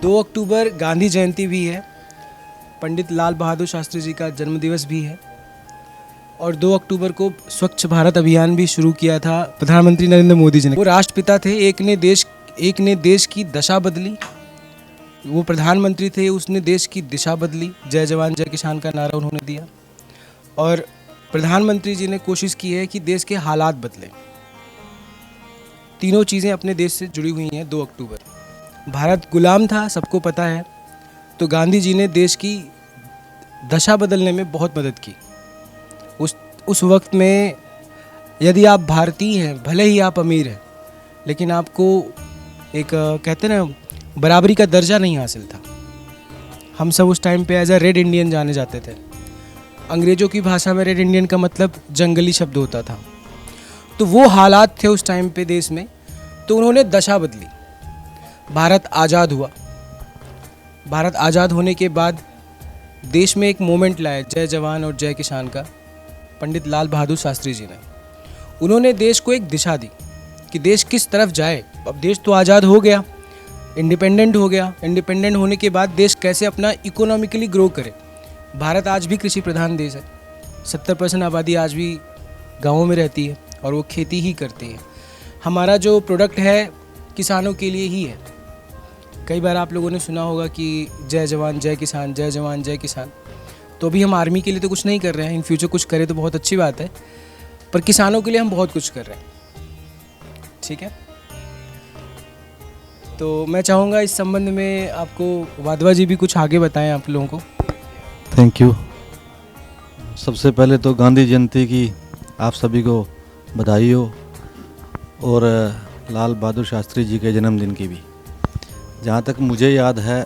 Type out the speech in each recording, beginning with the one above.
2 अक्टूबर गांधी जयंती भी है, पंडित लाल बहादुर शास्त्री जी का जन्मदिवस भी है और 2 अक्टूबर को स्वच्छ भारत अभियान भी शुरू किया था प्रधानमंत्री नरेंद्र मोदी जी ने। वो राष्ट्रपिता थे, एक ने देश की दशा बदली। वो प्रधानमंत्री थे, उसने देश की दिशा बदली। जय जवान जय किसान का नारा उन्होंने दिया और प्रधानमंत्री जी ने कोशिश की है कि देश के हालात बदलें। तीनों चीज़ें अपने देश से जुड़ी हुई हैं। 2 अक्टूबर भारत गुलाम था, सबको पता है, तो गांधी जी ने देश की दशा बदलने में बहुत मदद की। उस वक्त में यदि आप भारतीय हैं, भले ही आप अमीर हैं, लेकिन आपको एक कहते हैं ना बराबरी का दर्जा नहीं हासिल था। हम सब उस टाइम पे एज अ रेड इंडियन जाने जाते थे। अंग्रेज़ों की भाषा में रेड इंडियन का मतलब जंगली शब्द होता था। तो वो हालात थे उस टाइम पे देश में, तो उन्होंने दशा बदली। भारत आज़ाद हुआ। भारत आज़ाद होने के बाद देश में एक मोमेंट लाया जय जवान और जय किसान का, पंडित लाल बहादुर शास्त्री जी ने। उन्होंने देश को एक दिशा दी कि देश किस तरफ जाए। अब देश तो आज़ाद हो गया, इंडिपेंडेंट हो गया। इंडिपेंडेंट होने के बाद देश कैसे अपना इकोनॉमिकली ग्रो करे। भारत आज भी कृषि प्रधान देश है। 70% आबादी आज भी गाँवों में रहती है और वो खेती ही करती है। हमारा जो प्रोडक्ट है किसानों के लिए ही है। कई बार आप लोगों ने सुना होगा कि जय जवान जय किसान, जय जवान जय किसान। तो अभी हम आर्मी के लिए तो कुछ नहीं कर रहे हैं, इन फ्यूचर कुछ करें तो बहुत अच्छी बात है, पर किसानों के लिए हम बहुत कुछ कर रहे हैं। ठीक है, तो मैं चाहूँगा इस संबंध में आपको वाधवा जी भी कुछ आगे बताएं आप लोगों को। Thank you. सबसे पहले तो गांधी जयंती की आप सभी को बधाई हो और लाल बहादुर शास्त्री जी के जन्मदिन की भी। जहाँ तक मुझे याद है,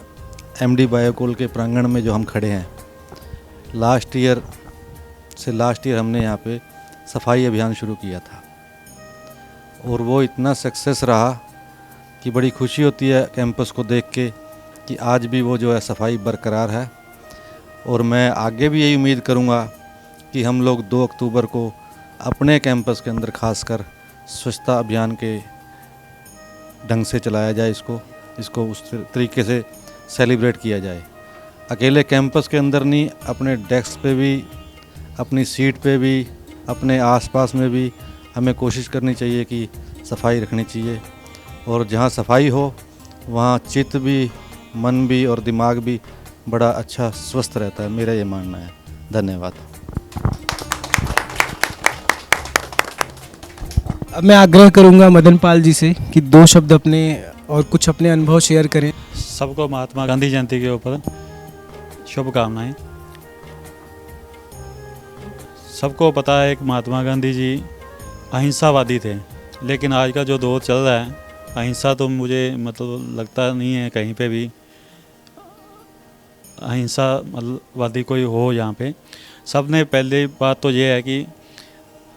एमडी बायोकोल के प्रांगण में जो हम खड़े हैं, लास्ट ईयर हमने यहाँ पे सफाई अभियान शुरू किया था और वो इतना सक्सेस रहा कि बड़ी खुशी होती है कैंपस को देख के कि आज भी वो जो है सफाई बरकरार है। और मैं आगे भी यही उम्मीद करूँगा कि हम लोग 2 अक्टूबर को अपने कैंपस के अंदर खासकर स्वच्छता अभियान के ढंग से चलाया जाए, इसको उस तरीके से सेलिब्रेट किया जाए। अकेले कैंपस के अंदर नहीं, अपने डेस्क पे भी, अपनी सीट पे भी, अपने आसपास में भी हमें कोशिश करनी चाहिए कि सफाई रखनी चाहिए। और जहाँ सफाई हो वहाँ चित्त भी, मन भी और दिमाग भी बड़ा अच्छा स्वस्थ रहता है, मेरा ये मानना है। धन्यवाद। अब मैं आग्रह करूंगा मदन पाल जी से कि 2 शब्द अपने और कुछ अपने अनुभव शेयर करें। सबको महात्मा गांधी जयंती के ऊपर शुभकामनाएं। सबको पता है कि महात्मा गांधी जी अहिंसावादी थे, लेकिन आज का जो दौर चल रहा है, अहिंसा तो मुझे मतलब लगता नहीं है कहीं पे भी अहिंसावादी कोई हो यहाँ पे। सबने पहले बात तो ये है कि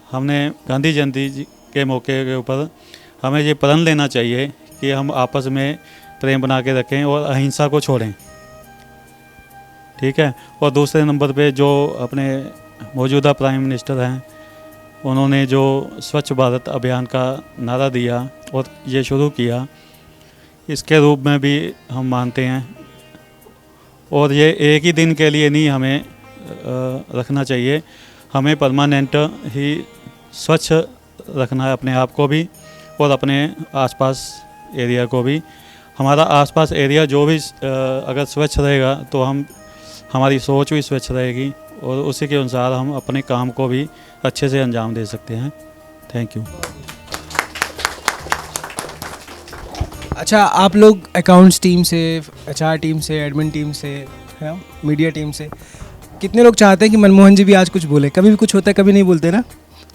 हमने गांधी जयंती के मौके के ऊपर हमें ये प्रण लेना चाहिए कि हम आपस में प्रेम बना के रखें और अहिंसा को छोड़ें। ठीक है। और दूसरे नंबर पे जो अपने मौजूदा प्राइम मिनिस्टर हैं, उन्होंने जो स्वच्छ भारत अभियान का नारा दिया और ये शुरू किया, इसके रूप में भी हम मानते हैं। और ये एक ही दिन के लिए नहीं हमें रखना चाहिए, हमें परमानेंट ही स्वच्छ रखना है अपने आप को भी और अपने आसपास एरिया को भी। हमारा आसपास एरिया जो भी अगर स्वच्छ रहेगा तो हमारी सोच भी स्वच्छ रहेगी और उसी के अनुसार हम अपने काम को भी अच्छे से अंजाम दे सकते हैं। Thank you. अच्छा, आप लोग अकाउंट्स टीम से, एचआर टीम से, एडमिन टीम से, है मीडिया टीम से, कितने लोग चाहते हैं कि मनमोहन जी भी आज कुछ बोले? कभी भी कुछ होता है, कभी नहीं बोलते ना।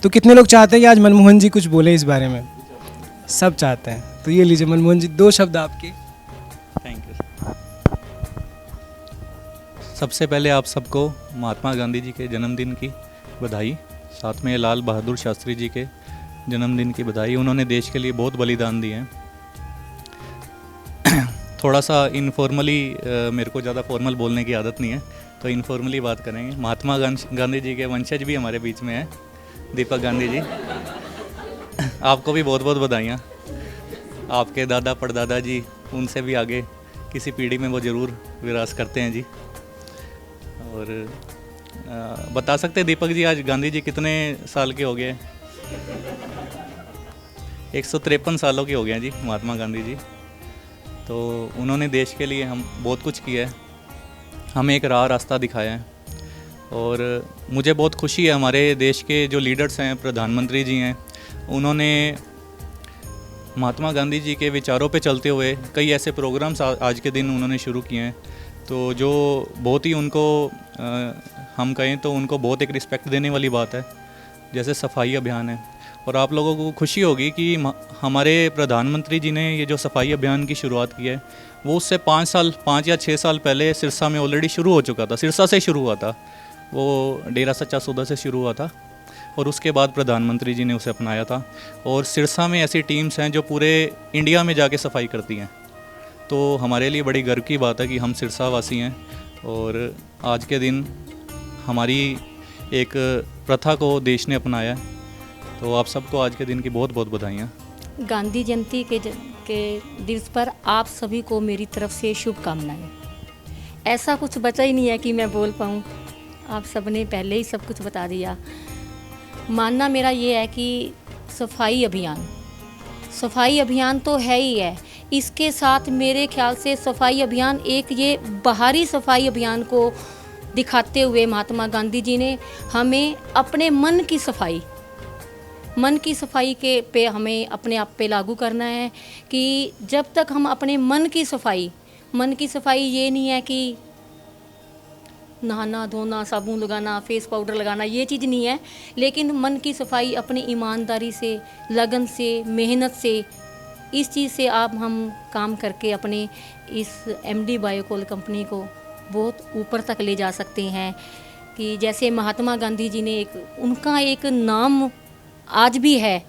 तो कितने लोग चाहते हैं कि आज मनमोहन जी कुछ बोले इस बारे में? सब चाहते हैं। तो ये लीजिए मनमोहन जी, 2 शब्द आपके। Thank you. सबसे पहले आप सबको महात्मा गांधी जी के जन्मदिन की बधाई, साथ में लाल बहादुर शास्त्री जी के जन्मदिन की बधाई। उन्होंने देश के लिए बहुत बलिदान दिए हैं। थोड़ा सा इनफॉर्मली, मेरे को ज़्यादा फॉर्मल बोलने की आदत नहीं है, तो इनफॉर्मली बात करेंगे। महात्मा गांधी जी के वंशज भी हमारे बीच में हैं, दीपक गांधी जी। आपको भी बहुत बहुत बधाइयाँ। आपके दादा परदादा जी, उनसे भी आगे किसी पीढ़ी में वो ज़रूर विरासत करते हैं जी। और बता सकते हैं दीपक जी आज गांधी जी कितने साल के हो गए? 153 सालों के हो गए हैं जी महात्मा गांधी जी। तो उन्होंने देश के लिए हम बहुत कुछ किया है, हमें एक रास्ता दिखाया है। और मुझे बहुत खुशी है हमारे देश के जो लीडर्स हैं, प्रधानमंत्री जी हैं, उन्होंने महात्मा गांधी जी के विचारों पे चलते हुए कई ऐसे प्रोग्राम्स आज के दिन उन्होंने शुरू किए हैं, तो जो बहुत ही उनको हम कहें तो उनको बहुत एक रिस्पेक्ट देने वाली बात है। जैसे सफाई अभियान है, और आप लोगों को खुशी होगी कि हमारे प्रधानमंत्री जी ने ये जो सफाई अभियान की शुरुआत की है वो उससे 5 या 6 साल पहले सिरसा में ऑलरेडी शुरू हो चुका था। सिरसा से शुरू हुआ था, वो डेरा सच्चा सौदा से शुरू हुआ था, और उसके बाद प्रधानमंत्री जी ने उसे अपनाया था। और सिरसा में ऐसी टीम्स हैं जो पूरे इंडिया में जाके सफाई करती हैं। तो हमारे लिए बड़ी गर्व की बात है कि हम सिरसा वासी हैं, और आज के दिन हमारी एक प्रथा को देश ने अपनाया है। तो आप सबको आज के दिन की बहुत बहुत बधाइयाँ। गांधी जयंती के दिवस पर आप सभी को मेरी तरफ से शुभकामनाएं। ऐसा कुछ बचा ही नहीं है कि मैं बोल पाऊँ, आप सबने पहले ही सब कुछ बता दिया। मानना मेरा ये है कि सफाई अभियान तो है ही है, इसके साथ मेरे ख्याल से सफाई अभियान एक ये बाहरी सफाई अभियान को दिखाते हुए महात्मा गांधी जी ने हमें अपने मन की सफाई के पे हमें अपने आप पे लागू करना है कि जब तक हम अपने मन की सफाई ये नहीं है कि नहाना धोना, साबुन लगाना, फेस पाउडर लगाना, ये चीज़ नहीं है, लेकिन मन की सफाई अपनी ईमानदारी से, लगन से, मेहनत से, इस चीज़ से आप हम काम करके अपने इस MD बायोकोल कंपनी को बहुत ऊपर तक ले जा सकते हैं। कि जैसे महात्मा गांधी जी ने उनका एक नाम आज भी है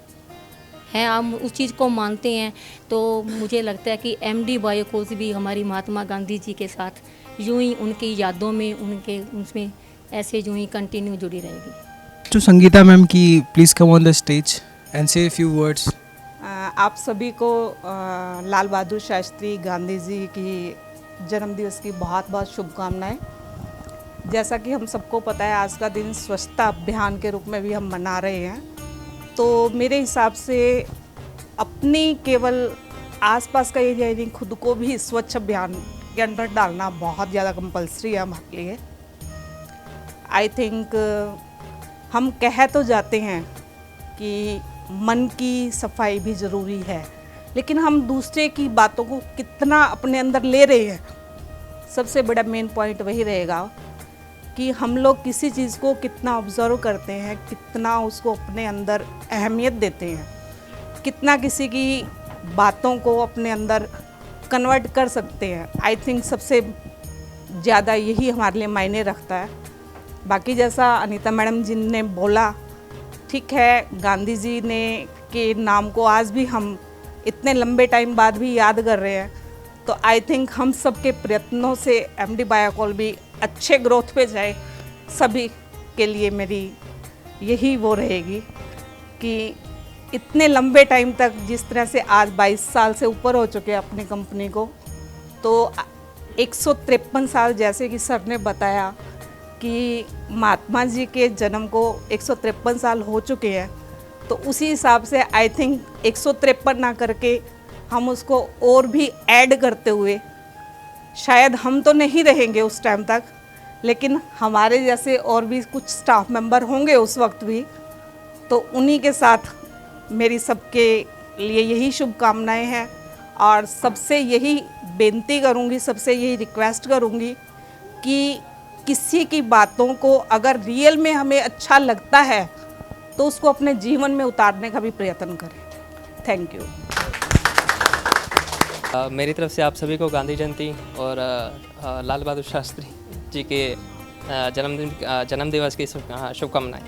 हम उस चीज़ को मानते हैं। तो मुझे लगता है कि MD बायोकोल्स भी हमारी महात्मा गांधी जी के साथ यूं ही उनकी यादों में, उसमें ऐसे यूं ही कंटिन्यू जुड़ी रहेगी। तो संगीता मैम की please come on the stage and से फ्यू वर्ड्स। आप सभी को लाल बहादुर शास्त्री गांधी जी की जन्मदिवस की बहुत बहुत शुभकामनाएं। जैसा कि हम सबको पता है आज का दिन स्वच्छता अभियान के रूप में भी हम मना रहे हैं, तो मेरे हिसाब से अपनी केवल आसपास का एरिया नहीं, खुद को भी स्वच्छ अभियान के अंदर डालना बहुत ज़्यादा कंपल्सरी है हमारे लिए। आई थिंक हम कह तो जाते हैं कि मन की सफाई भी ज़रूरी है, लेकिन हम दूसरे की बातों को कितना अपने अंदर ले रहे हैं, सबसे बड़ा मेन पॉइंट वही रहेगा कि हम लोग किसी चीज़ को कितना ऑब्ज़र्व करते हैं, कितना उसको अपने अंदर अहमियत देते हैं, कितना किसी की बातों को अपने अंदर कन्वर्ट कर सकते हैं। आई थिंक सबसे ज़्यादा यही हमारे लिए मायने रखता है। बाकी जैसा अनीता मैडम जी ने बोला, ठीक है, गांधी जी ने के नाम को आज भी हम इतने लंबे टाइम बाद भी याद कर रहे हैं, तो आई थिंक हम सब के प्रयत्नों से MD बायोकोल भी अच्छे ग्रोथ पे जाए। सभी के लिए मेरी यही वो रहेगी कि इतने लंबे टाइम तक जिस तरह से आज 22 साल से ऊपर हो चुके हैं अपनी कंपनी को, तो 153 साल जैसे कि सर ने बताया कि महात्मा जी के जन्म को 153 साल हो चुके हैं, तो उसी हिसाब से आई थिंक 153 ना करके हम उसको और भी ऐड करते हुए, शायद हम तो नहीं रहेंगे उस टाइम तक, लेकिन हमारे जैसे और भी कुछ स्टाफ मेंबर होंगे उस वक्त भी, तो उन्हीं के साथ मेरी सबके लिए यही शुभकामनाएं हैं। और सबसे यही बेनती करूंगी, सबसे यही रिक्वेस्ट करूंगी कि किसी की बातों को अगर रियल में हमें अच्छा लगता है तो उसको अपने जीवन में उतारने का भी प्रयत्न करें। Thank you. मेरी तरफ से आप सभी को गांधी जयंती और लाल बहादुर शास्त्री जी के जन्मदिवस की शुभकामनाएं।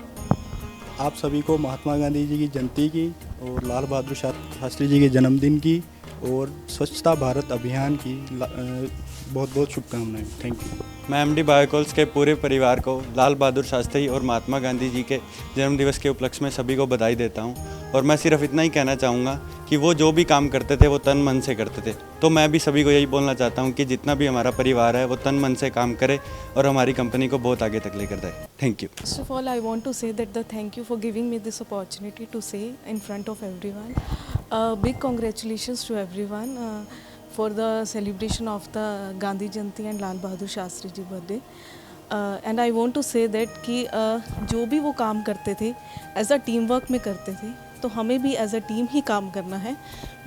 आप सभी को महात्मा गांधी जी की जयंती की और लाल बहादुर शास्त्री जी के जन्मदिन की और स्वच्छता भारत अभियान की बहुत बहुत शुभकामनाएं। Thank you. मैं MD बायोकोल्स के पूरे परिवार को लाल बहादुर शास्त्री और महात्मा गांधी जी के जन्मदिवस के उपलक्ष्य में सभी को बधाई देता हूं। और मैं सिर्फ इतना ही कहना चाहूँगा कि कि वो जो भी काम करते थे वो तन मन से करते थे। तो मैं भी सभी को यही बोलना चाहता हूँ कि जितना भी हमारा परिवार है वो तन मन से काम करे और हमारी कंपनी को बहुत आगे तक लेकर जाए। Thank you. First of all, I want to say that the thank you for giving me this opportunity to say in front of everyone. Big congratulations to everyone for the celebration of the Gandhi Jayanti and Lal Bahadur Shastri ji birthday. And I want to say that कि जो भी वो काम करते थे as a team work में करते थे, तो हमें भी एज अ टीम ही काम करना है,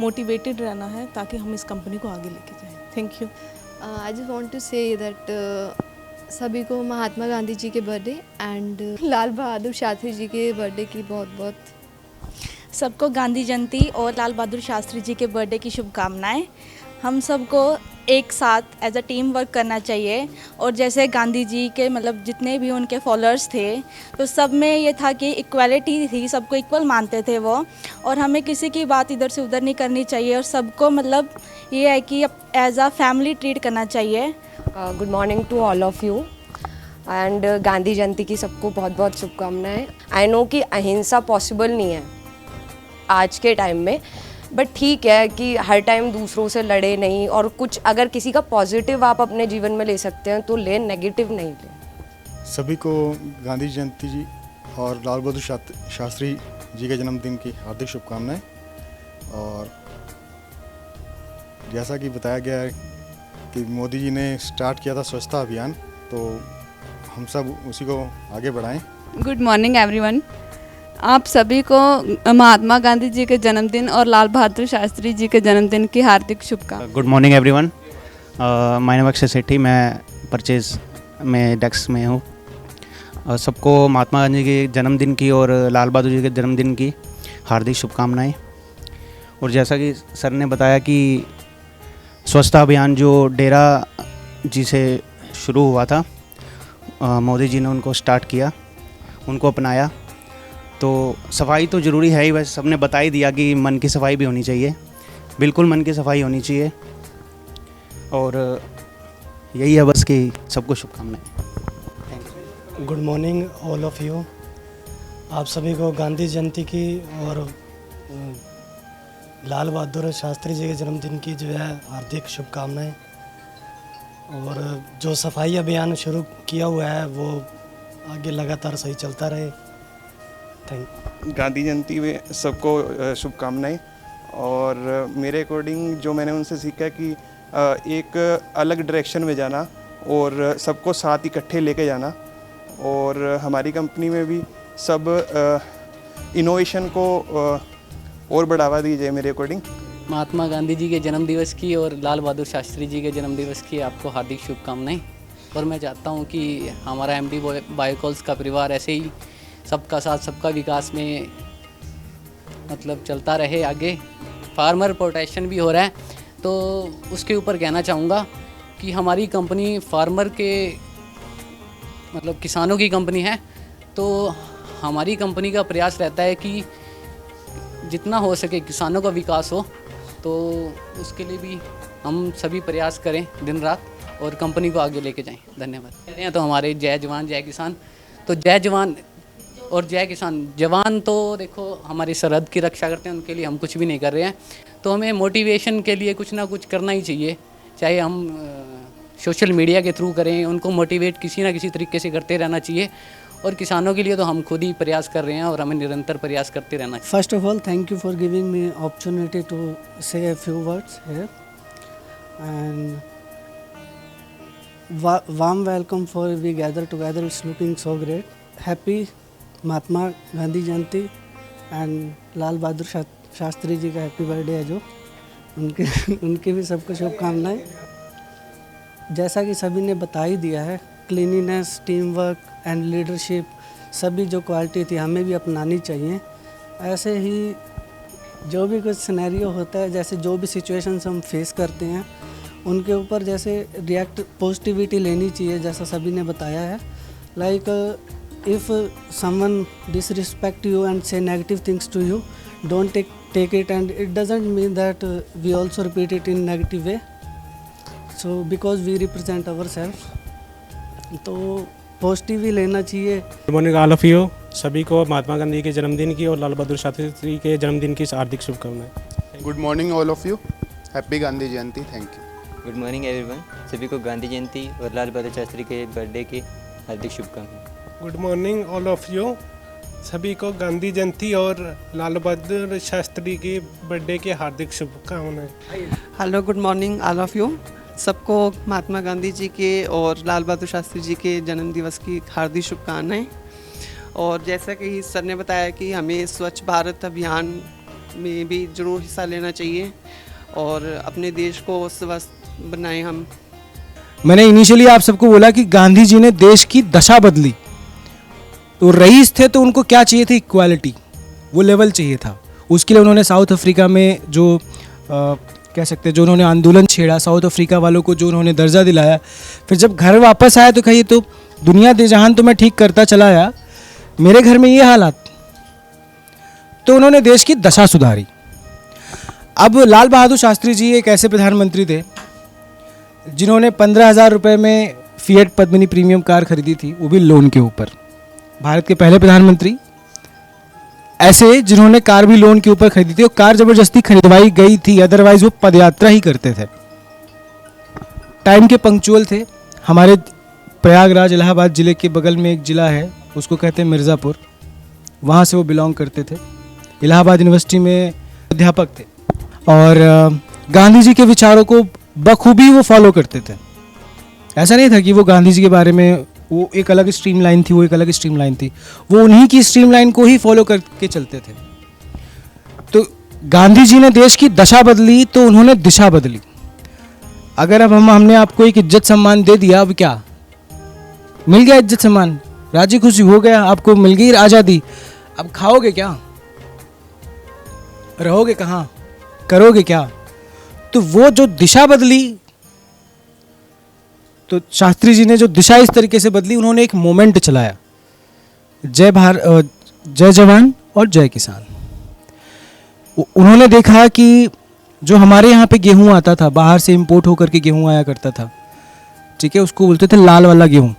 मोटिवेटेड रहना है ताकि हम इस कंपनी को आगे लेके जाएं। Thank you. I just want to say that सभी को महात्मा गांधी जी के बर्थडे एंड लाल बहादुर शास्त्री जी के बर्थडे की बहुत बहुत सबको गांधी जयंती और लाल बहादुर शास्त्री जी के बर्थडे की शुभकामनाएं। हम सबको एक साथ एज अ टीम वर्क करना चाहिए और जैसे गांधी जी के मतलब जितने भी उनके फॉलोअर्स थे तो सब में ये था कि इक्वालिटी थी, सबको इक्वल मानते थे वो, और हमें किसी की बात इधर से उधर नहीं करनी चाहिए और सबको मतलब ये है कि एज अ फैमिली ट्रीट करना चाहिए। Good morning to all of you and Gandhi Jayanti की सबको बहुत बहुत शुभकामनाएं। आई नो कि अहिंसा पॉसिबल नहीं है आज के टाइम में, बट ठीक है कि हर टाइम दूसरों से लड़े नहीं, और कुछ अगर किसी का पॉजिटिव आप अपने जीवन में ले सकते हैं तो ले, नेगेटिव नहीं ले। सभी को गांधी जयंती जी और लाल बहादुर शास्त्री जी के जन्मदिन की हार्दिक शुभकामनाएं। और जैसा कि बताया गया है कि मोदी जी ने स्टार्ट किया था स्वच्छता अभियान, तो हम सब उसी को आगे बढ़ाएं। Good morning everyone. आप सभी को महात्मा गांधी जी के जन्मदिन और लाल बहादुर शास्त्री जी के जन्मदिन की हार्दिक शुभकामनाएं। Good morning everyone. My name Akshay Sethi, मैं परचेज में डेस्क में हूँ। सबको महात्मा गांधी के जन्मदिन की और लाल बहादुर जी के जन्मदिन की हार्दिक शुभकामनाएं। और जैसा कि सर ने बताया कि स्वच्छता अभियान जो डेरा जी से शुरू हुआ था, मोदी जी ने उनको स्टार्ट किया, उनको अपनाया। तो सफाई तो ज़रूरी है ही, वैसे सबने बता ही दिया कि मन की सफाई भी होनी चाहिए, बिल्कुल मन की सफाई होनी चाहिए। और यही है बस कि सबको शुभकामनाएं। Good morning all of you. आप सभी को गांधी जयंती की और लाल बहादुर शास्त्री जी के जन्मदिन की जो है हार्दिक शुभकामनाएं। और जो सफाई अभियान शुरू किया हुआ है वो आगे लगातार सही चलता रहे। थैंक। गांधी जयंती में सबको शुभकामनाएं। और मेरे अकॉर्डिंग जो मैंने उनसे सीखा कि एक अलग डायरेक्शन में जाना और सबको साथ इकट्ठे लेके जाना। और हमारी कंपनी में भी सब इनोवेशन को और बढ़ावा दीजिए मेरे अकॉर्डिंग। महात्मा गांधी जी के जन्मदिवस की और लाल बहादुर शास्त्री जी के जन्मदिवस की आपको हार्दिक शुभकामनाएं। और मैं चाहता हूं कि हमारा एमडी बायोकॉल्स का परिवार ऐसे ही सबका साथ सबका विकास में मतलब चलता रहे आगे। फार्मर प्रोटेक्शन भी हो रहा है, तो उसके ऊपर कहना चाहूँगा कि हमारी कंपनी फार्मर के मतलब किसानों की कंपनी है, तो हमारी कंपनी का प्रयास रहता है कि जितना हो सके किसानों का विकास हो, तो उसके लिए भी हम सभी प्रयास करें दिन रात और कंपनी को आगे लेके जाएं। धन्यवाद। कहते हैं तो हमारे जय जवान जय किसान, तो जय जवान और जय किसान। जवान तो देखो हमारी सरहद की रक्षा करते हैं, उनके लिए हम कुछ भी नहीं कर रहे हैं, तो हमें मोटिवेशन के लिए कुछ ना कुछ करना ही चाहिए, चाहे हम सोशल मीडिया के थ्रू करें, उनको मोटिवेट किसी ना किसी तरीके से करते रहना चाहिए। और किसानों के लिए तो हम खुद ही प्रयास कर रहे हैं और हमें निरंतर प्रयास करते रहना चाहिए। First of all thank you for giving me opportunity to say a few words here and warm welcome for we gather together. It's looking so great. Happy Mahatma Gandhi Jayanti and Lal Bahadur Shastri ji का हैप्पी बर्थडे है जो उनके भी सबको शुभकामनाएं। जैसा कि सभी ने बता ही दिया है, cleanliness, team work and leadership सभी जो क्वालिटी थी हमें भी अपनानी चाहिए। ऐसे ही जो भी कुछ सिनेरियो होता है, जैसे जो भी सिचुएशंस हम फेस करते हैं उनके ऊपर जैसे रिएक्ट पॉजिटिविटी लेनी चाहिए, जैसा सभी ने बताया है। Like if someone disrespect you and say negative things to you, don't take it, and it doesn't mean that we also repeat it in negative way, so because we represent ourselves, तो positive ही लेना चाहिए। Good morning all of you. सभी को महात्मा गांधी के जन्मदिन की और लाल बहादुर शास्त्री के जन्मदिन की हार्दिक शुभकामनाएं। Good morning all of you, happy Gandhi Jayanti, thank you. Good morning everyone, सभी को गांधी जयंती और लाल बहादुर शास्त्री के बर्थडे की हार्दिक शुभकामनाएं। Good morning all of you, सभी को गांधी जयंती और लाल बहादुर शास्त्री की बर्थडे की हार्दिक शुभकामनाएं। Hello, good morning all of you, सबको महात्मा गांधी जी के और लाल बहादुर शास्त्री जी के जन्म दिवस की हार्दिक शुभकामनाएं। और जैसा कि सर ने बताया कि हमें स्वच्छ भारत अभियान में भी जरूर हिस्सा लेना चाहिए और अपने देश को स्वस्थ बनाएं हम। मैंने इनिशियली आप सबको बोला कि गांधी जी ने देश की दशा बदली। तो रईस थे तो उनको क्या चाहिए थी? इक्वालिटी, वो लेवल चाहिए था। उसके लिए उन्होंने साउथ अफ्रीका में जो कह सकते हैं जो उन्होंने आंदोलन छेड़ा, साउथ अफ्रीका वालों को जो उन्होंने दर्जा दिलाया, फिर जब घर वापस आया तो कहिए तो दुनिया दे जहान तो मैं ठीक करता चला आया, मेरे घर में ये हालात। तो उन्होंने देश की दशा सुधारी। अब लाल बहादुर शास्त्री जी एक ऐसे प्रधानमंत्री थे जिन्होंने 15,000 रुपये में फिएट पद्मिनी प्रीमियम कार खरीदी थी, वो भी लोन के ऊपर। भारत के पहले प्रधानमंत्री ऐसे जिन्होंने कार भी लोन के ऊपर खरीदी थी, और कार जबरदस्ती खरीदवाई गई थी, अदरवाइज वो पदयात्रा ही करते थे। टाइम के पंक्चुअल थे। हमारे प्रयागराज इलाहाबाद ज़िले के बगल में एक ज़िला है, उसको कहते हैं मिर्ज़ापुर, वहाँ से वो बिलोंग करते थे। इलाहाबाद यूनिवर्सिटी में अध्यापक थे और गांधी जी के विचारों को बखूबी वो फॉलो करते थे। ऐसा नहीं था कि वो गांधी जी के बारे में वो एक अलग स्ट्रीम लाइन थी, वो एक अलग स्ट्रीम लाइन थी, वो उन्हीं की स्ट्रीम लाइन को ही फॉलो करके चलते थे। तो गांधी जी ने देश की दशा बदली तो उन्होंने दिशा बदली। अगर अब हमने आपको एक इज्जत सम्मान दे दिया, अब क्या मिल गया? इज्जत सम्मान, राजी खुशी हो गया, आपको मिल गई आज़ादी। अब खाओगे क्या? रहोगे कहाँ? करोगे क्या? तो वो जो दिशा बदली, तो शास्त्री जी ने जो दिशा इस तरीके से बदली, उन्होंने एक मोमेंट चलाया, जय जवान और जय किसान। उन्होंने देखा कि जो हमारे यहाँ पे गेहूं आता था, बाहर से इंपोर्ट होकर के गेहूं आया करता था, ठीक है, उसको बोलते थे लाल वाला गेहूं।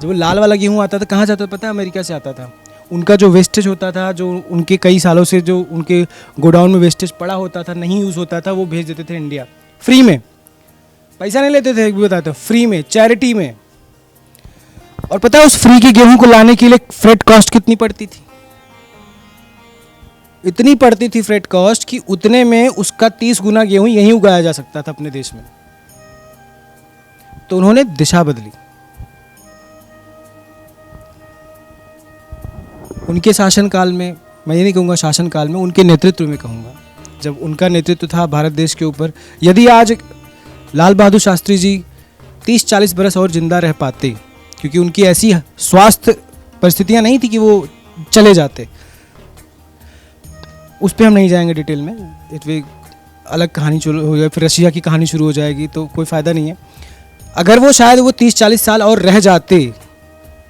जब वो लाल वाला गेहूं आता था, कहाँ जाता था पता है? अमेरिका से आता था। उनका जो वेस्टेज होता था, जो उनके कई सालों से जो उनके गोडाउन में वेस्टेज पड़ा होता था, नहीं यूज़ होता था, वो भेज देते थे इंडिया फ्री में। पैसा नहीं लेते थे, एक भी बताते हैं, फ्री में, चैरिटी में। और पता है उस फ्री के गेहूं को लाने के लिए फ्रेट कॉस्ट कितनी पड़ती थी? इतनी पड़ती थी फ्रेट कॉस्ट कि उतने में उसका 30 गुना गेहूं यहीं उगाया जा सकता था अपने देश में। तो उन्होंने दिशा बदली। उनके शासनकाल में, मैं ये नहीं कहूँगा शासनकाल में, उनके नेतृत्व में कहूँगा, जब उनका नेतृत्व था भारत देश के ऊपर, यदि आज लाल बहादुर शास्त्री जी 30-40 बरस और जिंदा रह पाते, क्योंकि उनकी ऐसी स्वास्थ्य परिस्थितियाँ नहीं थी कि वो चले जाते, उस पर हम नहीं जाएंगे डिटेल में, इस अलग कहानी शुरू हो जाए, फिर रशिया की कहानी शुरू हो जाएगी, तो कोई फ़ायदा नहीं है। अगर वो शायद वो 30-40 साल और रह जाते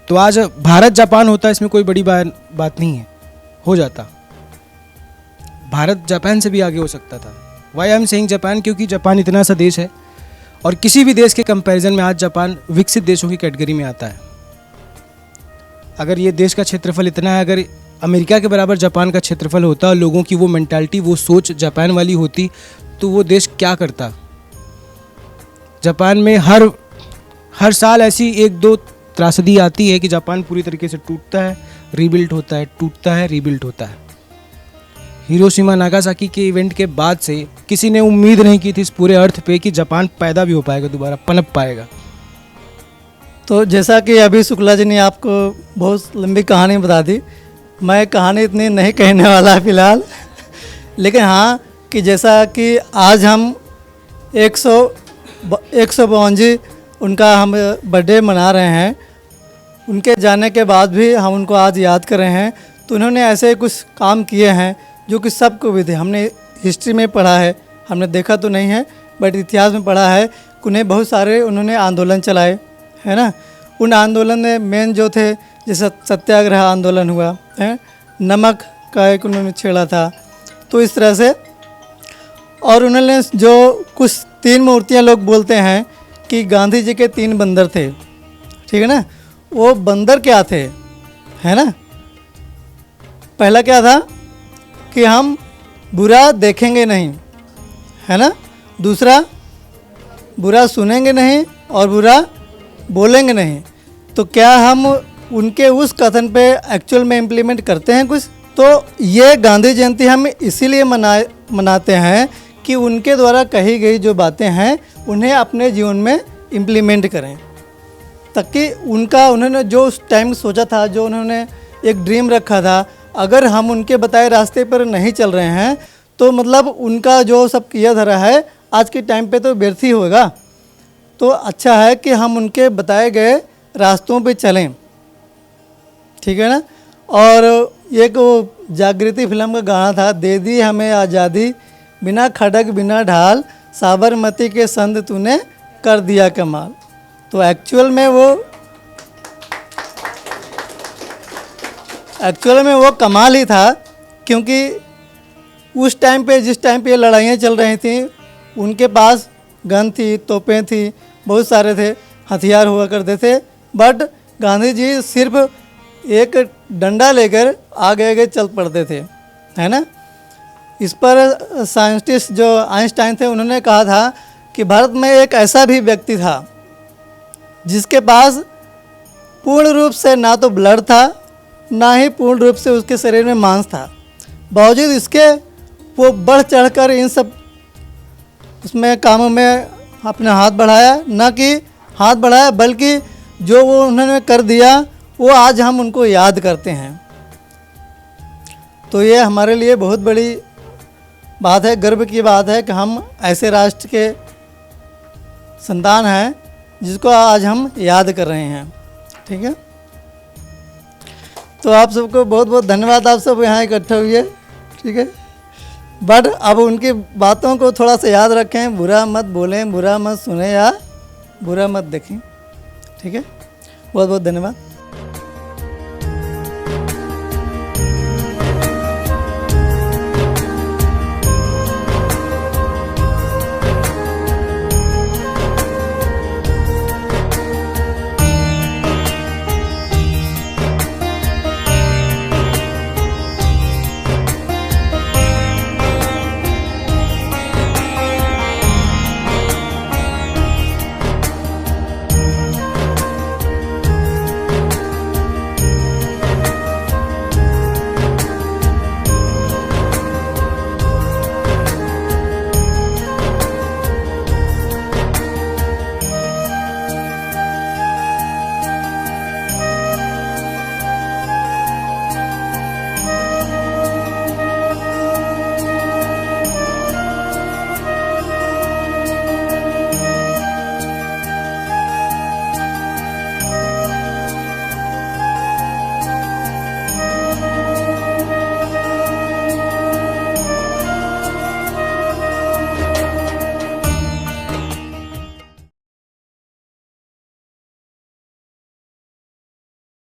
तो आज भारत जापान होता, इसमें कोई बड़ी बात नहीं है, हो जाता। भारत जापान से भी आगे हो सकता था। Why I am saying Japan, क्योंकि जापान इतना सा देश है और किसी भी देश के कंपैरिजन में आज जापान विकसित देशों की कैटेगरी में आता है। अगर ये देश का क्षेत्रफल इतना है, अगर अमेरिका के बराबर जापान का क्षेत्रफल होता और लोगों की वो मेंटालिटी, वो सोच जापान वाली होती, तो वो देश क्या करता। जापान में हर साल ऐसी 1-2 त्रासदी आती है कि जापान पूरी तरीके से टूटता है, रीबिल्ड होता है, टूटता है, रीबिल्ड होता है। हिरोशिमा नागासाकी के इवेंट के बाद से किसी ने उम्मीद नहीं की थी इस पूरे अर्थ पे कि जापान पैदा भी हो पाएगा, दोबारा पनप पाएगा। तो जैसा कि अभी शुक्ला जी ने आपको बहुत लंबी कहानी बता दी, मैं कहानी इतनी नहीं कहने वाला फ़िलहाल, लेकिन हाँ कि जैसा कि आज हम 152 उनका हम बर्थडे मना रहे हैं, उनके जाने के बाद भी हम उनको आज याद कर रहे हैं। तो उन्होंने ऐसे कुछ काम किए हैं जो कि सबको भी थे। हमने हिस्ट्री में पढ़ा है, हमने देखा तो नहीं है, बट इतिहास में पढ़ा है कि उन्हें बहुत सारे उन्होंने आंदोलन चलाए, है ना। उन आंदोलन में मेन जो थे, जैसे सत्याग्रह आंदोलन हुआ है, नमक का एक उन्होंने छेड़ा था, तो इस तरह से। और उन्होंने जो कुछ 3 मूर्तियाँ लोग बोलते हैं कि गांधी जी के 3 बंदर थे, ठीक है ना। वो बंदर क्या थे, है ना। पहला क्या था कि हम बुरा देखेंगे नहीं, है ना। दूसरा, बुरा सुनेंगे नहीं और बुरा बोलेंगे नहीं। तो क्या हम उनके उस कथन पे एक्चुअल में इम्प्लीमेंट करते हैं कुछ? तो ये गांधी जयंती हम इसीलिए मनाते हैं कि उनके द्वारा कही गई जो बातें हैं उन्हें अपने जीवन में इम्प्लीमेंट करें, ताकि उन्होंने जो उस टाइम सोचा था, जो उन्होंने एक ड्रीम रखा था, अगर हम उनके बताए रास्ते पर नहीं चल रहे हैं तो मतलब उनका जो सब किया धरा है आज के टाइम पे तो व्यर्थ ही होगा। तो अच्छा है कि हम उनके बताए गए रास्तों पे चलें, ठीक है ना। और एक वो जागृति फिल्म का गाना था, दे दी हमें आज़ादी, बिना खड़क बिना ढाल, साबरमती के संग तूने कर दिया कमाल। तो एक्चुअल में वो कमाल ही था, क्योंकि उस टाइम पे, जिस टाइम पे ये लड़ाइयाँ चल रही थी, उनके पास गन थी, तोपें थी, बहुत सारे थे, हथियार हुआ करते थे, बट गांधी जी सिर्फ एक डंडा लेकर आगे आगे चल पड़ते थे, है ना। इस पर साइंटिस्ट जो आइंस्टाइन थे उन्होंने कहा था कि भारत में एक ऐसा भी व्यक्ति था जिसके पास पूर्ण रूप से ना तो ब्लड था, ना ही पूर्ण रूप से उसके शरीर में मांस था, बावजूद इसके वो बढ़ चढ़कर इन सब उसमें कामों में अपना हाथ बढ़ाया। ना कि हाथ बढ़ाया, बल्कि जो वो उन्होंने कर दिया वो आज हम उनको याद करते हैं। तो ये हमारे लिए बहुत बड़ी बात है, गर्व की बात है कि हम ऐसे राष्ट्र के संतान हैं जिसको आज हम याद कर रहे हैं, ठीक है। तो आप सबको बहुत बहुत धन्यवाद, आप सब यहाँ इकट्ठे हुए, ठीक है। बट अब उनकी बातों को थोड़ा सा याद रखें, बुरा मत बोलें, बुरा मत सुने या बुरा मत देखें, ठीक है। बहुत बहुत धन्यवाद।